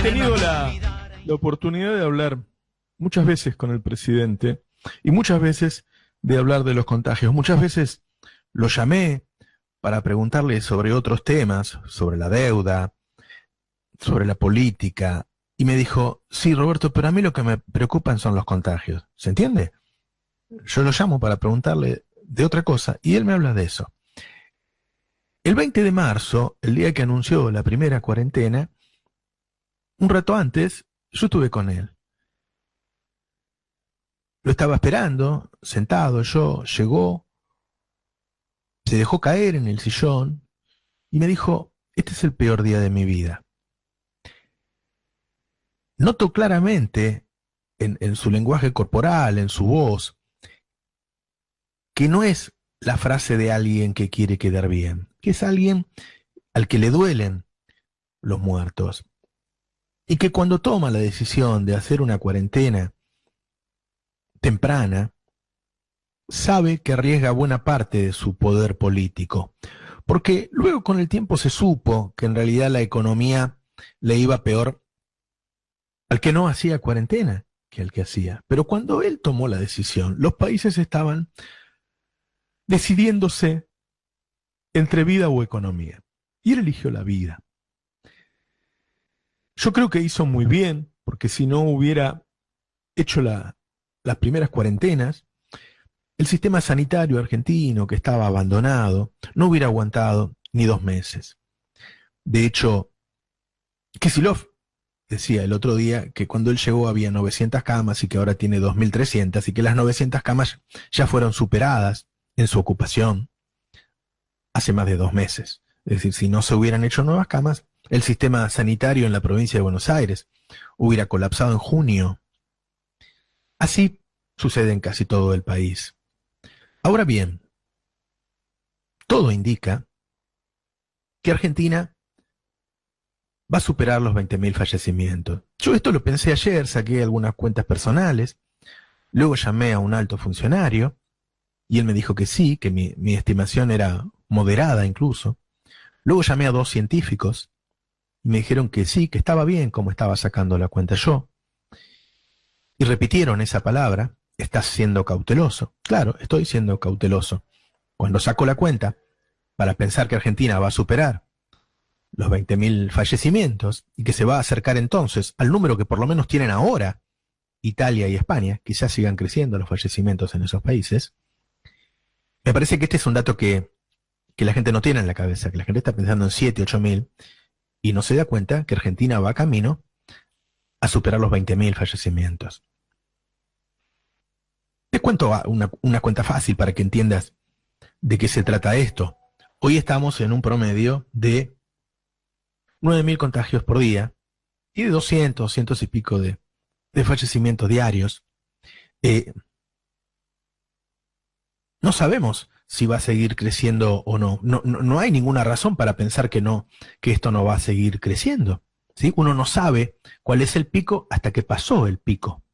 tenido la oportunidad de hablar muchas veces con el presidente y muchas veces de hablar de los contagios. Muchas veces lo llamé para preguntarle sobre otros temas, sobre la deuda, sobre la política, y me dijo, sí, Roberto, pero a mí lo que me preocupan son los contagios. ¿Se entiende? Yo lo llamo para preguntarle de otra cosa y él me habla de eso. El 20 de marzo, el día que anunció la primera cuarentena, un rato antes, yo estuve con él. Lo estaba esperando, sentado yo, llegó, se dejó caer en el sillón y me dijo, este es el peor día de mi vida. Noto claramente en su lenguaje corporal, en su voz, que no es la frase de alguien que quiere quedar bien, que es alguien al que le duelen los muertos. Y que cuando toma la decisión de hacer una cuarentena temprana, sabe que arriesga buena parte de su poder político. Porque luego con el tiempo se supo que en realidad la economía le iba peor al que no hacía cuarentena que al que hacía. Pero cuando él tomó la decisión, los países estaban decidiéndose entre vida o economía. Y él eligió la vida. Yo creo que hizo muy bien, porque si no hubiera hecho las primeras cuarentenas, el sistema sanitario argentino, que estaba abandonado, no hubiera aguantado ni 2 meses. De hecho, Kicillof decía el otro día que cuando él llegó había 900 camas y que ahora tiene 2.300 y que las 900 camas ya fueron superadas en su ocupación hace más de 2 meses. Es decir, si no se hubieran hecho nuevas camas, el sistema sanitario en la provincia de Buenos Aires hubiera colapsado en junio. Así sucede en casi todo el país. Ahora bien, todo indica que Argentina va a superar los 20.000 fallecimientos. Yo esto lo pensé ayer, saqué algunas cuentas personales, luego llamé a un alto funcionario y él me dijo que sí, que mi estimación era moderada incluso. Luego llamé a 2 científicos y me dijeron que sí, que estaba bien como estaba sacando la cuenta yo. Y repitieron esa palabra, estás siendo cauteloso. Claro, estoy siendo cauteloso. Cuando saco la cuenta, para pensar que Argentina va a superar los 20.000 fallecimientos y que se va a acercar entonces al número que por lo menos tienen ahora Italia y España, quizás sigan creciendo los fallecimientos en esos países, me parece que este es un dato que la gente no tiene en la cabeza, que la gente está pensando en 7, 8.000 y no se da cuenta que Argentina va camino a superar los 20.000 fallecimientos. Te cuento una cuenta fácil para que entiendas de qué se trata esto. Hoy estamos en un promedio de 9.000 contagios por día y de 200 y pico de fallecimientos diarios. No sabemos si va a seguir creciendo o no. No hay ninguna razón para pensar que esto no va a seguir creciendo. ¿Sí? Uno no sabe cuál es el pico hasta que pasó el pico.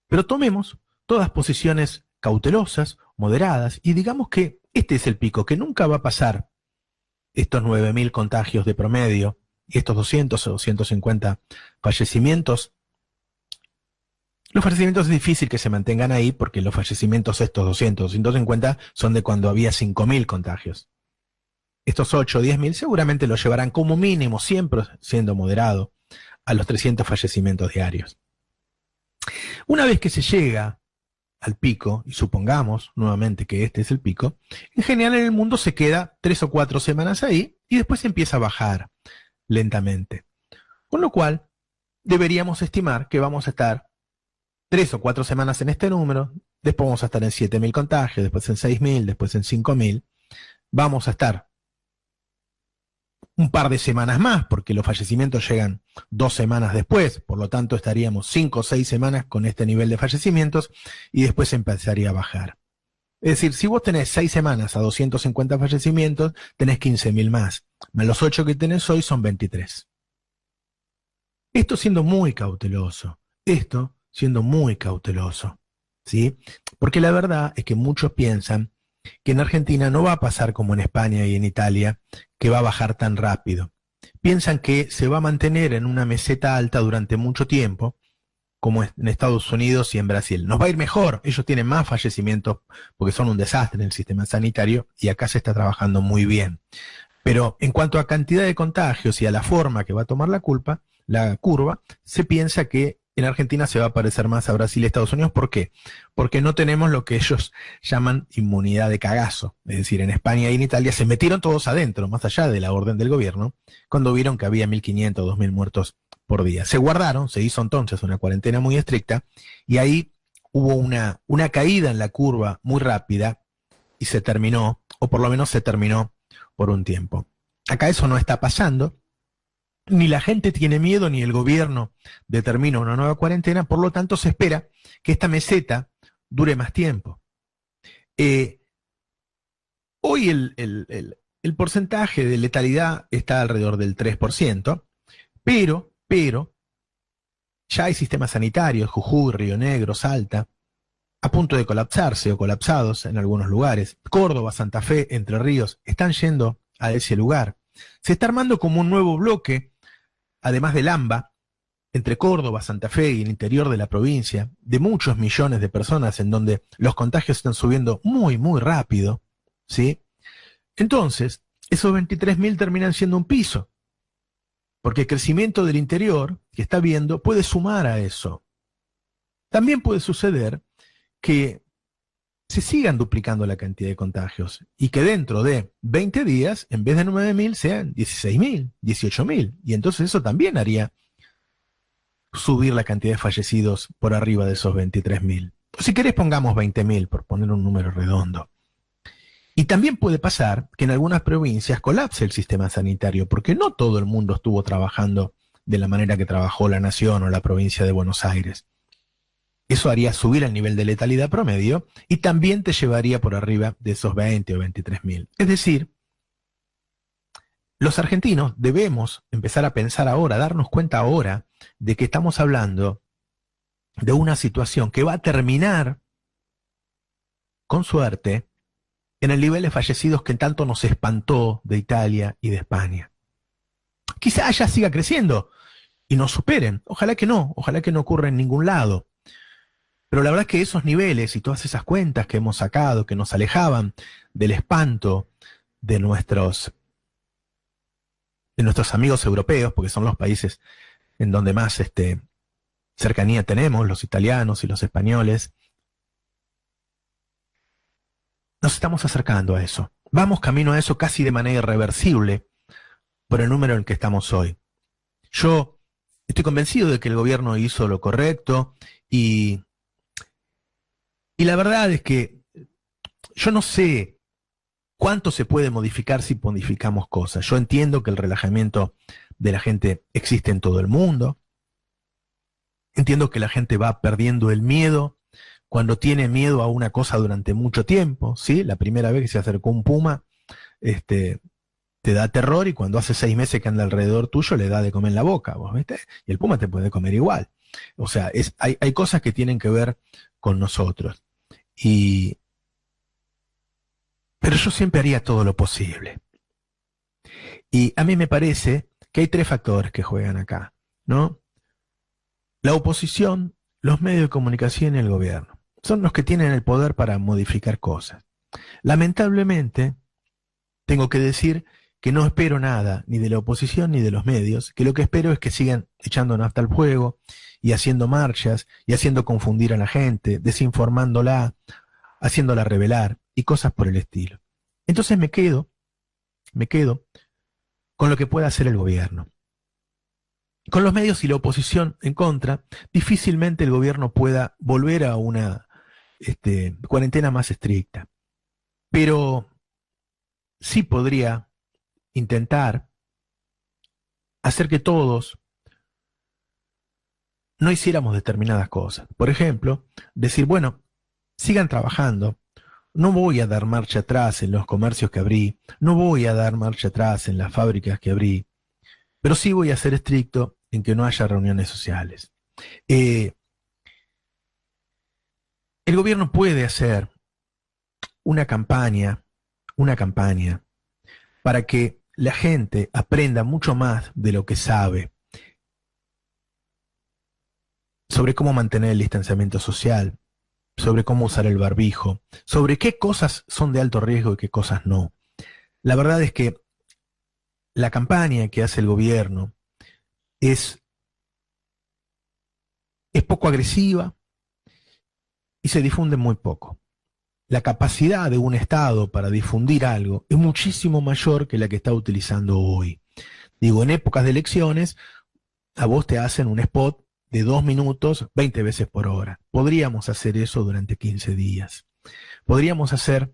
Pero tomemos todas posiciones cautelosas, moderadas, y digamos que este es el pico, que nunca va a pasar estos 9.000 contagios de promedio y estos 200 o 250 fallecimientos. Los fallecimientos es difícil que se mantengan ahí porque los fallecimientos estos 200, 250 son de cuando había 5.000 contagios. Estos 8 o 10.000 seguramente lo llevarán como mínimo, siempre siendo moderado, a los 300 fallecimientos diarios. Una vez que se llega al pico, y supongamos nuevamente que este es el pico, en general en el mundo se queda 3 o 4 semanas ahí y después empieza a bajar lentamente. Con lo cual, deberíamos estimar que vamos a estar 3 o 4 semanas en este número, después vamos a estar en 7.000 contagios, después en 6.000, después en 5.000. Vamos a estar un par de semanas más, porque los fallecimientos llegan 2 semanas después, por lo tanto estaríamos 5 o 6 semanas con este nivel de fallecimientos y después empezaría a bajar. Es decir, si vos tenés 6 semanas a 250 fallecimientos, tenés 15.000 más los 8 que tenés hoy son 23. Esto siendo muy cauteloso, ¿sí? Porque la verdad es que muchos piensan que en Argentina no va a pasar como en España y en Italia, que va a bajar tan rápido. piensan que se va a mantener en una meseta alta durante mucho tiempo, como en Estados Unidos y en Brasil. Nos va a ir mejor, ellos tienen más fallecimientos porque son un desastre en el sistema sanitario y acá se está trabajando muy bien. Pero en cuanto a cantidad de contagios y a la forma que va a tomar la curva, se piensa que en Argentina se va a parecer más a Brasil y Estados Unidos. ¿Por qué? Porque no tenemos lo que ellos llaman inmunidad de cagazo. Es decir, en España y en Italia se metieron todos adentro, más allá de la orden del gobierno, cuando vieron que había 1.500 o 2.000 muertos por día. Se guardaron, se hizo entonces una cuarentena muy estricta y ahí hubo una caída en la curva muy rápida y se terminó, o por lo menos se terminó por un tiempo. Acá eso no está pasando, ni la gente tiene miedo, ni el gobierno determina una nueva cuarentena, por lo tanto se espera que esta meseta dure más tiempo. Hoy el porcentaje de letalidad está alrededor del 3%, pero ya hay sistemas sanitarios, Jujuy, Río Negro, Salta, a punto de colapsarse o colapsados en algunos lugares. Córdoba, Santa Fe, Entre Ríos, están yendo a ese lugar. Se está armando como un nuevo bloque, además del AMBA, entre Córdoba, Santa Fe y el interior de la provincia, de muchos millones de personas en donde los contagios están subiendo muy, muy rápido, ¿sí? Entonces, esos 23.000 terminan siendo un piso, porque el crecimiento del interior que está viendo puede sumar a eso. También puede suceder que se sigan duplicando la cantidad de contagios y que dentro de 20 días, en vez de 9.000, sean 16.000, 18.000. Y entonces eso también haría subir la cantidad de fallecidos por arriba de esos 23.000. Si querés pongamos 20.000, por poner un número redondo. Y también puede pasar que en algunas provincias colapse el sistema sanitario, porque no todo el mundo estuvo trabajando de la manera que trabajó la Nación o la provincia de Buenos Aires. Eso haría subir el nivel de letalidad promedio y también te llevaría por arriba de esos 20 o 23.000. Es decir, los argentinos debemos empezar a pensar ahora, darnos cuenta ahora de que estamos hablando de una situación que va a terminar, con suerte, en el nivel de fallecidos que tanto nos espantó de Italia y de España. Quizá ya siga creciendo y nos superen. Ojalá que no ocurra en ningún lado. Pero la verdad es que esos niveles y todas esas cuentas que hemos sacado, que nos alejaban del espanto de nuestros amigos europeos, porque son los países en donde más cercanía tenemos, los italianos y los españoles, nos estamos acercando a eso. Vamos camino a eso casi de manera irreversible por el número en el que estamos hoy. Yo estoy convencido de que el gobierno hizo lo correcto y la verdad es que yo no sé cuánto se puede modificar si modificamos cosas. Yo entiendo que el relajamiento de la gente existe en todo el mundo. Entiendo que la gente va perdiendo el miedo cuando tiene miedo a una cosa durante mucho tiempo, ¿sí? La primera vez que se acercó un puma, te da terror y cuando hace 6 meses que anda alrededor tuyo le da de comer en la boca, ¿vos viste? Y el puma te puede comer igual. O sea, hay cosas que tienen que ver con nosotros. Pero yo siempre haría todo lo posible. Y a mí me parece que hay 3 factores que juegan acá, ¿no? La oposición, los medios de comunicación y el gobierno. Son los que tienen el poder para modificar cosas. Lamentablemente, tengo que decir que no espero nada, ni de la oposición ni de los medios, que lo que espero es que sigan echando nafta al fuego y haciendo marchas y haciendo confundir a la gente, desinformándola, haciéndola rebelar y cosas por el estilo. Entonces me quedo con lo que pueda hacer el gobierno. Con los medios y la oposición en contra, difícilmente el gobierno pueda volver a una cuarentena más estricta. Pero sí podría intentar hacer que todos no hiciéramos determinadas cosas. Por ejemplo, decir, bueno, sigan trabajando, no voy a dar marcha atrás en los comercios que abrí, no voy a dar marcha atrás en las fábricas que abrí, pero sí voy a ser estricto en que no haya reuniones sociales. El gobierno puede hacer una campaña para que la gente aprenda mucho más de lo que sabe sobre cómo mantener el distanciamiento social, sobre cómo usar el barbijo, sobre qué cosas son de alto riesgo y qué cosas no. La verdad es que la campaña que hace el gobierno es, es poco agresiva y se difunde muy poco. La capacidad de un Estado para difundir algo es muchísimo mayor que la que está utilizando hoy. Digo, en épocas de elecciones, a vos te hacen un spot de 2 minutos 20 veces por hora. Podríamos hacer eso durante 15 días. Podríamos hacer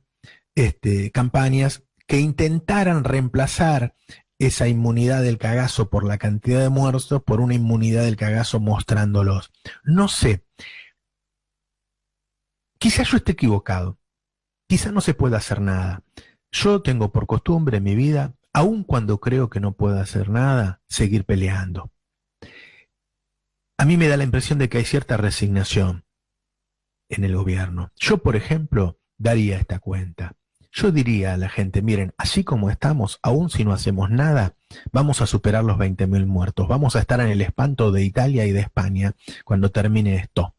campañas que intentaran reemplazar esa inmunidad del cagazo por la cantidad de muertos por una inmunidad del cagazo mostrándolos. No sé, quizás yo esté equivocado, quizás no se pueda hacer nada. Yo tengo por costumbre en mi vida, aun cuando creo que no puedo hacer nada, seguir peleando. A mí me da la impresión de que hay cierta resignación en el gobierno. Yo, por ejemplo, daría esta cuenta. Yo diría a la gente, miren, así como estamos, aun si no hacemos nada, vamos a superar los 20.000 muertos. Vamos a estar en el espanto de Italia y de España cuando termine esto.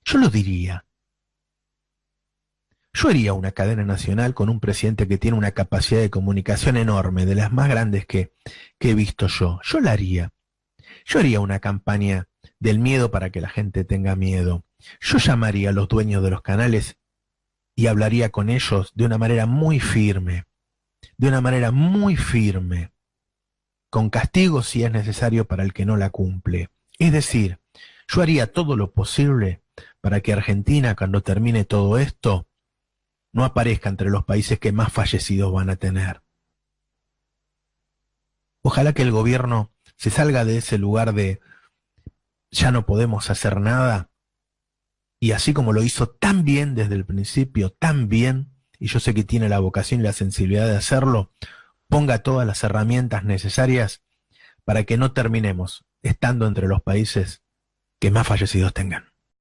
Yo lo diría. Yo haría una cadena nacional con un presidente que tiene una capacidad de comunicación enorme, de las más grandes que he visto yo. Yo la haría. Yo haría una campaña del miedo para que la gente tenga miedo. Yo llamaría a los dueños de los canales y hablaría con ellos de una manera muy firme, con castigo si es necesario para el que no la cumple. Es decir, yo haría todo lo posible para que Argentina, cuando termine todo esto, no aparezca entre los países que más fallecidos van a tener. Ojalá que el gobierno se salga de ese lugar de ya no podemos hacer nada, y así como lo hizo tan bien desde el principio, tan bien, y yo sé que tiene la vocación y la sensibilidad de hacerlo, ponga todas las herramientas necesarias para que no terminemos estando entre los países que más fallecidos tengan.